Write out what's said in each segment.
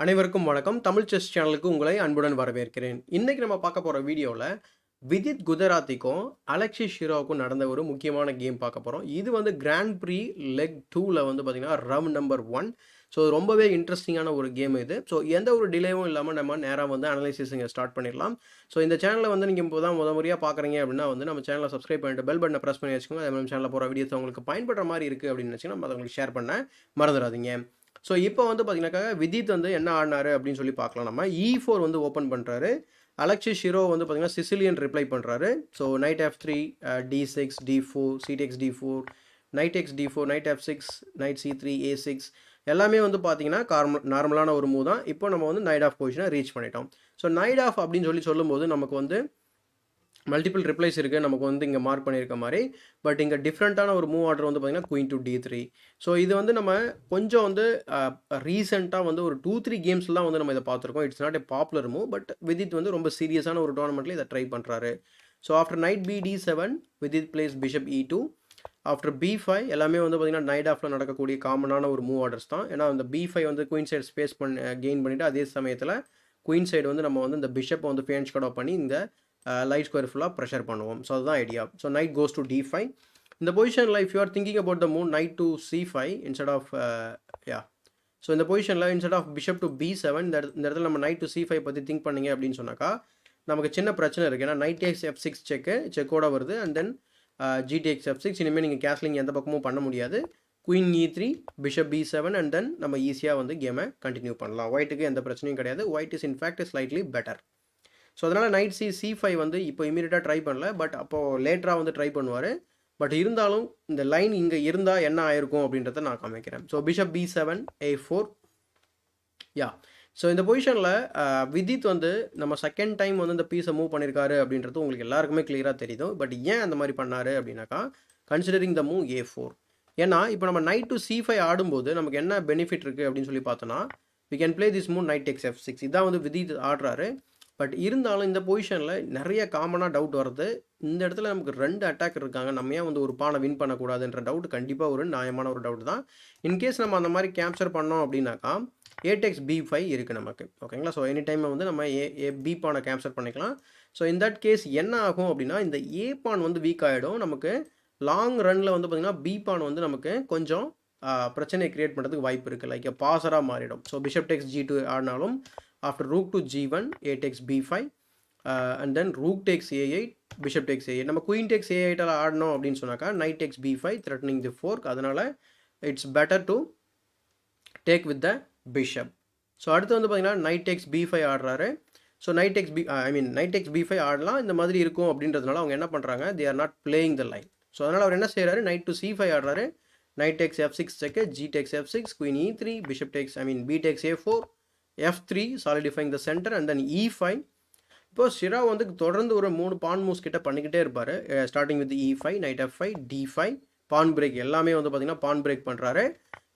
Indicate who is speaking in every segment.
Speaker 1: அனைவருக்கும் வணக்கம். தமிழ் செஸ் சேனலுக்கு உங்களை அன்புடன் வரவேற்கிறேன். இன்னைக்கு நம்ம பார்க்க போற வீடியோல விதித் குஜராத்திக்கும் அலெக்சிஸ் ஷிரோவுக்கும் நடந்த ஒரு முக்கியமான கேம் பார்க்க போறோம். இது வந்து கிராண்ட் ப்ரீ லெக் 2ல வந்து பார்த்தீங்கன்னா ரவுண்ட் நம்பர் 1. ஸோ ரொம்பவே இன்ட்ரெஸ்டிங்கான ஒரு கேம் இது. ஸோ எந்த ஒரு டிலேவும் இல்லாமல் நம்ம நேராக வந்து அனலைசிஸிங்க ஸ்டார்ட் பண்ணிடலாம். ஸோ இந்த சேனலை வந்து நீங்கள் இப்போ தான் முறையாக பார்க்குறீங்க அப்படின்னா வந்து நம்ம சேனலை சப்ஸ்கிரைப் பண்ணிட்டு பெல் பட்டனை ப்ரெஸ் பண்ணி வச்சுக்கோங்க. அதே மாதிரி சேனலில் போகிற வீடியோஸ் உங்களுக்கு பயன்படுற மாதிரி இருக்குது அப்படின்னு நினச்சிங்கன்னா நம்ம அதை உங்களுக்கு ஷேர் பண்ண மறந்துடாதீங்க. ஸோ இப்போ வந்து பார்த்தீங்கன்னாக்கா விதித் வந்து என்ன ஆடினாரு அப்படின்னு சொல்லி பார்க்கலாம். நம்ம E4 வந்து ஓப்பன் பண்ணுறாரு. அலெக்சிஸ் ஷிரோ வந்து பார்த்தீங்கன்னா சிசிலியன் ரிப்ளை பண்ணுறாரு. So night F3, D6, D4, C takes D4, night X D4, night F6, night C3, A6 எல்லாமே வந்து பார்த்தீங்கன்னா நார்மலான ஒரு மூவ் தான். இப்போ நம்ம வந்து நைட் ஆஃப் பொசிஷனை ரீச் பண்ணிட்டோம். ஸோ நைட் ஆஃப் அப்படின்னு சொல்லும்போது நமக்கு வந்து மல்டிபிள் ரிப்ளைஸ் இருக்குது. நமக்கு வந்து இங்கே மார்க் பண்ணியிருக்க மாதிரி. பட் இங்கே டிஃப்ரெண்ட்டான ஒரு மூவ் ஆர்டர் வந்து பார்த்திங்கன்னா குயின் டு D3. ஸோ இது வந்து நம்ம கொஞ்சம் வந்து ரீசெண்டாக வந்து ஒரு 2-3 கேம்ஸில் தான் வந்து நம்ம இதை பார்த்துருக்கோம். It's not a popular move. But Vidit வந்து ரொம்ப சீரியஸான ஒரு டோர்னமெண்ட்டில் இதை ட்ரை பண்ணுறாரு. So after night BD7 Vidit place bishop E2. After B5 எல்லாமே வந்து பார்த்திங்கன்னா நைட் ஆஃபில் நடக்கக்கூடிய காமனான ஒரு மூவ் ஆர்டர்ஸ் தான். ஏன்னா அந்த B5 வந்து குயின் சைடு ஸ்பேஸ் கெயின் பண்ணிவிட்டு அதே சமயத்தில் குயின் சைடு வந்து நம்ம வந்து இந்த பிஷப்பை வந்து ஃபேன்ச் கட் ஆஃப் பண்ணி இந்த லைட் ஸ்கொயர் ஃபுல்லாக ப்ரெஷர் பண்ணுவோம். ஸோ அதுதான் idea. So knight goes to D5. இந்த பொசிஷனில் if you are thinking about the move knight to C5 instead of so இந்த பொசிஷனில் instead of bishop to B7 இந்த இடத்துல நம்ம நைட் டு C5 பற்றி திங்க் பண்ணிங்க அப்படின்னு சொன்னாக்கா நமக்கு சின்ன பிரச்சனை இருக்குது. ஏன்னா நைட் டேக்ஸ் F6 செக்கோட வருது. And then G takes F6. இனிமேல் நீங்கள் கேஸ்லிங் எந்த பக்கமும் பண்ண முடியாது. Queen E3, bishop B7 and then நம்ம ஈஸியாக வந்து கேமை கண்டினியூ பண்ணலாம். ஒயிட்டுக்கு எந்த பிரச்சனையும் கிடையாது. White is in fact slightly better. So அதனால் நைட் C5 வந்து இப்போ இமீடியட்டாக ட்ரை பண்ணல. பட் அப்போது லேட்டராக வந்து ட்ரை பண்ணுவார். பட் இருந்தாலும் இந்த லைன் இங்கே இருந்தால் என்ன ஆயிருக்கும் அப்படின்றத நான் காமிக்கிறேன். So bishop B7, A4. So இந்த பொசிஷனில் விதித் வந்து நம்ம செகண்ட் டைம் வந்து இந்த பீஸை மூவ் பண்ணியிருக்காரு அப்படின்றது உங்களுக்கு எல்லாருக்குமே கிளியராக தெரியுது. பட் ஏன் அந்த மாதிரி பண்ணார் அப்படின்னாக்கா கன்சிடரிங் த மூவ் A4. ஏன்னா இப்போ நம்ம நைட் டு C5 ஆடும்போது நமக்கு என்ன பெனிஃபிட் இருக்குது அப்படின்னு சொல்லி பார்த்தோன்னா we can play this move knight takes F6. இதான் வந்து விதித் ஆடுறாரு. பட் இருந்தாலும் இந்த பொசிஷனில் நிறைய காமனாக டவுட் வருது. இந்த இடத்துல நமக்கு 2 அட்டாக் இருக்காங்க. நம்ம ஏன் வந்து ஒரு பானை வின் பண்ணக்கூடாதுன்ற டவுட் கண்டிப்பாக ஒரு நியாயமான ஒரு டவுட் தான். இன்கேஸ் நம்ம அந்த மாதிரி கேப்சர் பண்ணோம் அப்படின்னாக்கா A takes B5 இருக்குது நமக்கு. ஓகேங்களா. ஸோ எனி டைம் வந்து நம்ம B பானை கேப்சர் பண்ணிக்கலாம். ஸோ இன் தட் கேஸ் என்ன ஆகும் அப்படின்னா இந்த A பான் வந்து வீக் ஆகிடும். நமக்கு லாங் ரனில் வந்து பார்த்திங்கன்னா B பான் வந்து நமக்கு கொஞ்சம் பிரச்சனையை க்ரியேட் பண்ணுறதுக்கு வாய்ப்பு இருக்குது. லைக் பாசராக மாறிடும். ஸோ பிஷப் டேக்ஸ் G2 ஆடினாலும் after rook to G1, A takes B5, and then rook takes A8, bishop takes A8. நம்ம queen takes A8 ஆடணும் அப்படின்னு சொன்னாக்கா knight takes B5, threatening the fork. அதனால it's better to take with the bishop. So அடுத்து வந்து பார்த்தீங்கன்னா knight takes B5 ஆடுறாரு. So knight takes B5 ஆடலாம். இந்த மாதிரி இருக்கும் அப்படின்றதுனால அவங்க என்ன பண்ணுறாங்க, they are not playing the line. So அதனால் அவர் என்ன செய்கிறாரு, knight to C5 ஆடுறாரு. knight takes F6 check, G takes F6, queen E3, bishop takes B takes A4, F3 solidifying the center and then E5. இப்போ ஷிரா வந்து தொடர்ந்து ஒரு 3 பான் moves கிட்ட பண்ணிக்கிட்டே இருப்பார். Starting with E5, knight F5, D5, pawn break எல்லாமே வந்து பார்த்தீங்கன்னா பான் பிரேக் பண்ணுறாரு.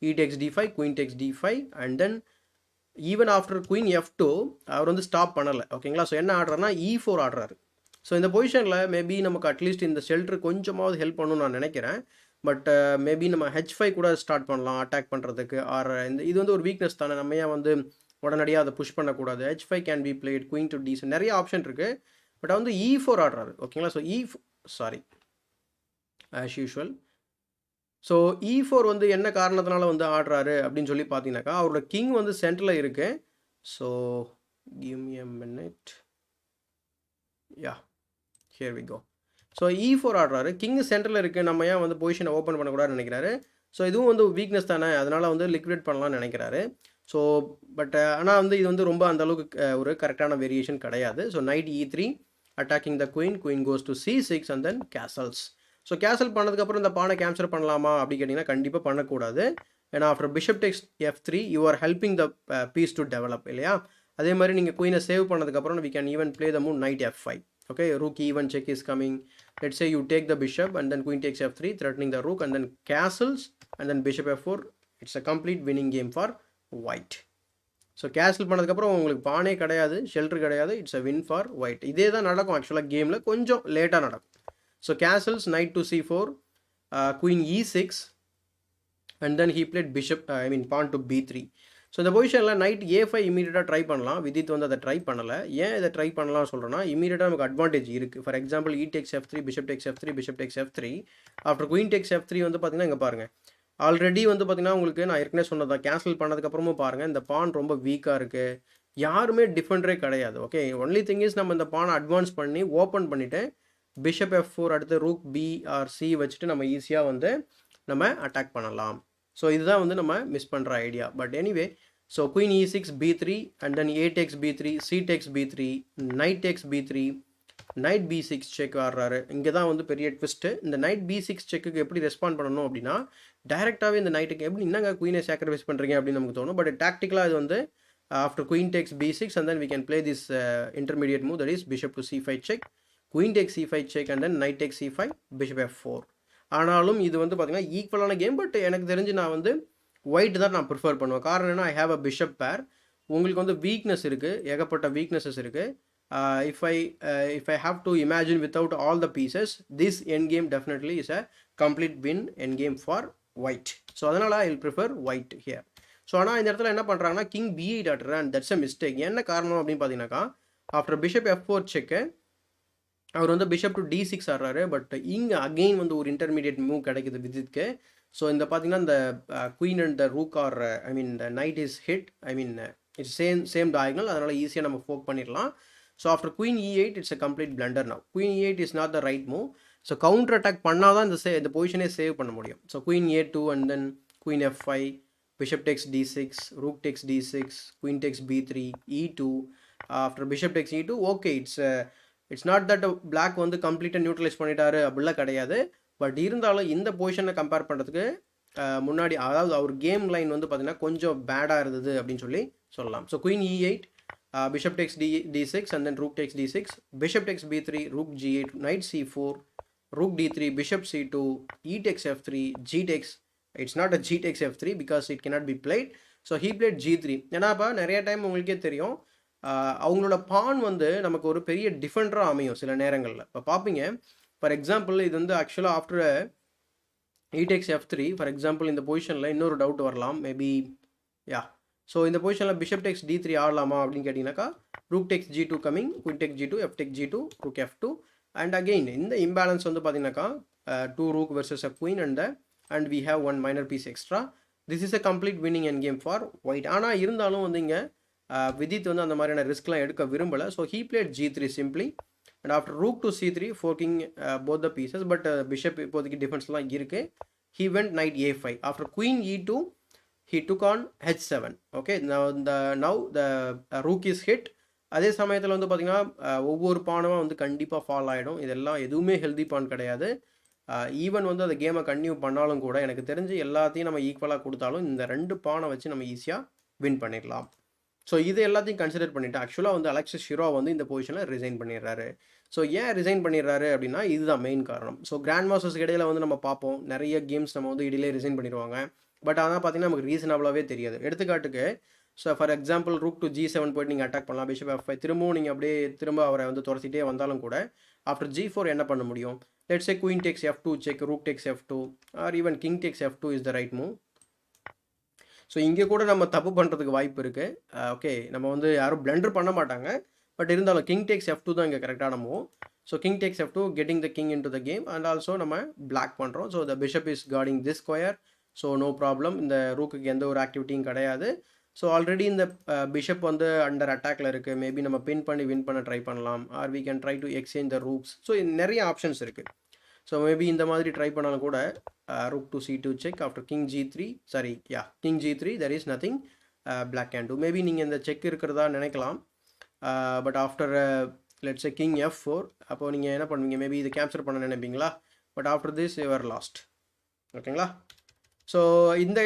Speaker 1: E takes D5, queen takes D5 and then even after queen F2 அவர் வந்து ஸ்டாப் பண்ணலை. ஓகேங்களா. ஸோ என்ன ஆடுறாருன்னா E4 ஆடுறாரு. ஸோ இந்த பொசிஷனில் மேபி நமக்கு அட்லீஸ்ட் இந்த ஷெல்டர் கொஞ்சமாவது ஹெல்ப் பண்ணணும்னு நான் நினைக்கிறேன். பட் மேபி நம்ம H5 கூட ஸ்டார்ட் பண்ணலாம் அட்டாக் பண்ணுறதுக்கு. இது வந்து ஒரு வீக்னஸ் தானே. நம்ம ஏன் வந்து உடனடியாக அதை புஷ் பண்ணக்கூடாது. H5 can be plate, queen to D7 நிறைய ஆப்ஷன் இருக்குது. பட் வந்து E4 ஆடுறாரு. ஓகேங்களா. So as usual. So E4 வந்து என்ன காரணத்தினால வந்து ஆடுறாரு அப்படின்னு சொல்லி பார்த்தீங்கன்னாக்கா அவரோட கிங் வந்து சென்டரில் இருக்குது. So give me a minute. Here we go. So E4 ஆடுறாரு. கிங் சென்டரில் இருக்குது. நம்ம ஏன் வந்து பொசிஷனை ஓப்பன் பண்ணக்கூடாதுன்னு நினைக்கிறாரு. ஸோ இதுவும் வந்து வீக்னஸ் தானே. அதனால் வந்து லிக்விடேட் பண்ணலாம்னு நினைக்கிறாரு. ஸோ பட் ஆனால் வந்து இது வந்து ரொம்ப அந்தளவுக்கு ஒரு கரெக்டான வேரியேஷன் கிடையாது. So knight E3 attacking the queen goes to C6 and then castles. So castle பண்ணதுக்கப்புறம் இந்த பானை கேப்சர் பண்ணலாமா அப்படி கேட்டிங்கன்னா கண்டிப்பாக பண்ணக்கூடாது. ஏன்னா after bishop takes F3 you are helping the piece to develop இல்லையா. அதே மாதிரி நீங்கள் குயினை சேவ் பண்ணதுக்கப்புறம் we can even play the move knight F5. okay, rook E1 check is coming. Let's say you take the bishop and then queen takes F3 threatening the rook and then castles and then bishop F4. It's a complete winning game for white. So cancel பண்ணதுக்கப்புறம் உங்களுக்கு பானே கிடையாது, shelter கிடையாது. It's a win for white. இதே தான் நடக்கும் ஆக்சுவலாக கேமில், கொஞ்சம் லேட்டாக நடக்கும். So castles knight to C4, queen E6 and then he played pawn to B3. So இந்த பொசிஷனில் நைட் A5 இமீடியட்டாக ட்ரை பண்ணலாம். விதித் வந்து அதை ட்ரை பண்ணலை. ஏன் இதை ட்ரை பண்ணலாம் சொல்கிறேன்னா, இமீடியட்டாக நமக்கு அட்வான்டேஜ் இருக்குது. For example E takes F3, bishop takes F3, bishop takes F3. After queen tax F3 வந்து பார்த்தீங்கன்னா இங்கே பாருங்கள், ஆல்ரெடி வந்து பார்த்தீங்கன்னா உங்களுக்கு நான் ஏற்கனவே சொன்னதான், கேன்சல் பண்ணதுக்கப்புறமும் பாருங்கள் இந்த பான் ரொம்ப வீக்காக இருக்குது. யாருமே டிஃபெண்டரே கிடையாது. ஓகே, ஒன்லி திங் இஸ் நம்ம இந்த பானை அட்வான்ஸ் பண்ணி ஓப்பன் பண்ணிவிட்டு பிஷப் F4 அடுத்து ரூக் B ஆர் C வச்சுட்டு நம்ம ஈஸியாக வந்து நம்ம அட்டாக் பண்ணலாம். ஸோ இதுதான் வந்து நம்ம மிஸ் பண்ணுற idea. But anyway, so queen E6 B3 and then A takes B3, C takes B3, knight takes B3, knight B6 check ஆடுறாரு. இங்கே தான் வந்து பெரிய ட்விஸ்ட்டு. இந்த knight B6 செக்குக்கு எப்படி ரெஸ்பாண்ட் பண்ணணும் அப்படின்னா, டைரெக்டாகவே இந்த நைட்டுக்கு எப்படி என்னங்க குயினை சாக்ரிஃபைஸ் பண்ணுறீங்க அப்படின்னு நமக்கு தோணும். பட் டாக்டிக்கலாக இது வந்து after queen tax B6 and then we can play this intermediate move, that is bishop to C5 check, queen takes C5 check and then knight takes C5, bishop F4. ஆனாலும் இது வந்து பார்த்தீங்கன்னா ஈக்குவலான கேம். பட் எனக்கு தெரிஞ்சு நான் வந்து white தான் நான் ப்ரிஃபர் பண்ணுவேன். காரணம் என்ன, ஐ ஹேவ் அ பிஷப் பேர். உங்களுக்கு வந்து வீக்னஸ் இருக்குது, ஏகப்பட்ட வீக்னஸஸ் இருக்குது. If I have to imagine without all the pieces, this end game definitely is a complete win end game for white. So அதனால் I will prefer white here. So ஆனால் இந்த இடத்துல என்ன பண்ணுறாங்கன்னா கிங் B8 ஆடுறேன், and that's a mistake. என்ன காரணம் அப்படின்னு பார்த்தீங்கன்னாக்கா, ஆஃப்டர் பிஷப் F4 செக்கு அவர் வந்து பிஷப் டு D6 ஆடுறாரு. பட் இங்கே அகெயின் வந்து ஒரு இன்டர்மீடியட் மூவ் கிடைக்குது விதித்க்கு. ஸோ இந்த பார்த்தீங்கன்னா இந்த queen and the rook or the knight is hit, it's same diagonal, அதனால் ஈஸியாக நம்ம ஃபோக் பண்ணிடலாம். So after queen E8 it's a complete blunder. Now queen E8 is not the right move. So counter attack பண்ணால் தான் இந்த பொசிஷனே save பண்ண முடியும். So queen A2 and then queen F5, bishop takes D6, rook takes D6, queen takes B3, E2. After bishop takes E2, okay, it's not that black வந்து கம்ப்ளீட்டாக neutralise பண்ணிட்டாரு அப்படிலாம் கிடையாது. பட் இருந்தாலும் இந்த பொசிஷனை கம்பேர் பண்ணுறதுக்கு முன்னாடி, அதாவது அவர் கேம் லைன் வந்து பார்த்தீங்கன்னா கொஞ்சம் பேடாக இருந்தது அப்படின்னு சொல்லலாம். So queen E8, bishop takes D6 and then rook takes D6, bishop takes B3, rook G8, knight C4, rook D3, bishop C2, E takes F3, G takes, it's not a G takes F3 because it cannot be played. So he played G3. ஏன்னாப்பா நிறைய time உங்களுக்கே தெரியும், அவங்களோட பான் வந்து நமக்கு ஒரு பெரிய டிஃபெண்டராக அமையும் சில நேரங்களில். இப்போ பார்ப்பீங்க, ஃபார் எக்ஸாம்பிள் இது வந்து ஆக்சுவலாக after E takes F3, for example இந்த பொசிஷனில் இன்னொரு டவுட் வரலாம் மேபி. ஸோ இந்த பொசிஷனில் பிஷப் டேக்ஸ் D3 ஆடலாமா அப்படின்னு கேட்டிங்கனாக்கா, rook tax G2 coming, queen take G2, F take G2, rook F2. And again இந்த இம்பேலன்ஸ் வந்து பார்த்தீங்கன்னாக்கா 2 rook versus a queen and we have one minor piece extra. This is a complete winning end game for white. ஆனால் இருந்தாலும் வந்து இங்கே விதித் வந்து அந்த மாதிரியான ரிஸ்க்லாம் எடுக்க விரும்பலை. So he played G3 simply and after rook to C3 forking both the pieces. But bishop இப்போதைக்கு டிஃபென்ஸ்லாம் இருக்குது. he went knight A5. after queen E2 he took on H7. okay, now the rook is hit. அதே சமயத்தில் வந்து பார்த்திங்கன்னா ஒவ்வொரு பானமாக வந்து கண்டிப்பாக fall ஆகிடும். இதெல்லாம் எதுவுமே ஹெல்தி பான் கிடையாது. ஈவன் வந்து அந்த கேமை கன்டினியூ பண்ணாலும் கூட எனக்கு தெரிஞ்சு எல்லாத்தையும் நம்ம ஈக்குவலாக கொடுத்தாலும் இந்த 2 பானை வச்சு நம்ம ஈஸியாக வின் பண்ணிடலாம். ஸோ இது எல்லாத்தையும் கன்சிடர் பண்ணிவிட்டு ஆக்சுவலாக வந்து அலெக்சிஸ் ஷிரோவ் வந்து இந்த பொசிஷனில் ரிசைன் பண்ணிடுறாரு. ஸோ ஏன் ரிசைன் பண்ணிடுறாரு அப்படின்னா இதுதான் மெயின் காரணம். ஸோ கிராண்ட் மாஸ்டர்ஸ்க்கு இடையில வந்து நம்ம பார்ப்போம், நிறைய கேம்ஸ் நம்ம வந்து இடையிலே ரிசைன் பண்ணிடுவாங்க. பட் ஆனால் பார்த்தீங்கன்னா நமக்கு ரீசனபிளாகவே தெரியாது. எடுத்துக்காட்டுக்கு, so for example rook to G7 போய்ட்டு நீங்கள் அட்டாக் பண்ணலாம், பிஷப் F5 திரும்பவும் நீங்கள் அப்படியே திரும்ப அவரை வந்து துரத்திட்டே வந்தாலும் கூட ஆஃப்டர் G4 என்ன பண்ண முடியும்? Let's say queen takes F2 check, rook takes F2 or even king takes F2 is the right move. So இங்கே கூட நம்ம தப்பு பண்ணுறதுக்கு வாய்ப்பு இருக்குது. ஓகே, நம்ம வந்து யாரும் பிளண்டர் பண்ண மாட்டாங்க. பட் இருந்தாலும் கிங் டேக்ஸ் F2 தான் இங்கே கரெக்டான move. So king takes F2 getting the king into the game and also நம்ம பிளாக் பண்ணுறோம். So the bishop is guarding this square. So no problem, இந்த ரூக்குக்கு எந்த ஒரு ஆக்டிவிட்டியும் கிடையாது. ஸோ ஆல்ரெடி இந்த பிஷப் வந்து அண்டர் அட்டாக்ல இருக்குது. மேபி நம்ம பின் பண்ணி வின் பண்ண ட்ரை பண்ணலாம், or we can try to exchange the rooks. So நிறைய ஆப்ஷன்ஸ் இருக்குது. ஸோ மேபி இந்த மாதிரி ட்ரை பண்ணாலும் கூட rook to C2 check after king G3, king G3 there is nothing black can do. Maybe நீங்கள் இந்த செக் இருக்கிறதா நினைக்கலாம். But after let's say king F4, அப்போ நீங்கள் என்ன பண்ணுவீங்க, மேபி இதை கேப்சர் பண்ண நினைப்பீங்களா? But after this you're lost. ஓகேங்களா? ஸோ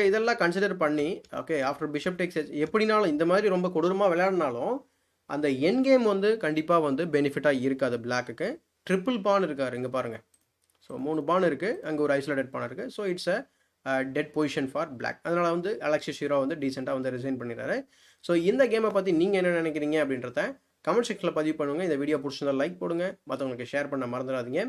Speaker 1: இதெல்லாம் கன்சிடர் பண்ணி ஓகே ஆஃப்டர் பிஷப் டேக்ஸ் எப்படினாலும் இந்த மாதிரி ரொம்ப கொடூரமாக விளையாடினாலும் அந்த என் கேம் வந்து கண்டிப்பாக வந்து பெனிஃபிட்டாக இருக்காது பிளாக்குக்கு. ட்ரிபிள் பான் இருக்கார் இங்கே பாருங்கள். ஸோ 3 பான் இருக்குது, அங்கே ஒரு ஐசோலேட்டட் பான் இருக்குது. So it's a dead position for black. அதனால் வந்து அலெக்சிஸ் ஷிரோவ் வந்து டீசெண்டாக வந்து ரிசைன் பண்ணிடுறாரு. ஸோ இந்த கேமை பற்றி நீங்கள் என்ன நினைக்கிறீங்க அப்படின்றத கமெண்ட் செக்ஷனில் பதிவு பண்ணுங்கள். இந்த வீடியோ பிடிச்சிருந்தா லைக் போடுங்க, மற்றவங்களுக்கு ஷேர் பண்ண மறந்துடாதீங்க.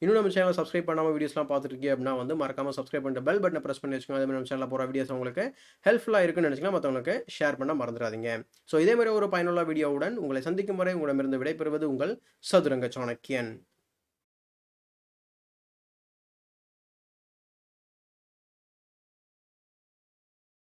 Speaker 1: இன்னும் நம்ம சேனலை சப்ஸ்கிரைப் பண்ணாமல் வீடியோஸ்லாம் பார்த்துருக்கீங்க அப்படின்னா வந்து மறக்காமல் சப்ஸ்கிரைப் பண்ணிட்டு பெல் பட்டனை ப்ரெஸ் பண்ணி வச்சுக்கோங்க. அதே மாதிரி நம்ம சேனலில் போகிற வீடியோஸ் உங்களுக்கு ஹெல்ப்ஃபுல்லாக இருக்குன்னு நினச்சிங்கன்னா மற்றவங்களுக்கு ஷேர் பண்ண மறந்துடாதீங்க. ஸோ இதே மாதிரி ஒரு பயனுள்ள வீடியோவுடன் உங்களை சந்திக்கும் வரை உங்களிடமிருந்து விடைபெறுவது உங்கள் சதுரங்க சாணக்கியன்.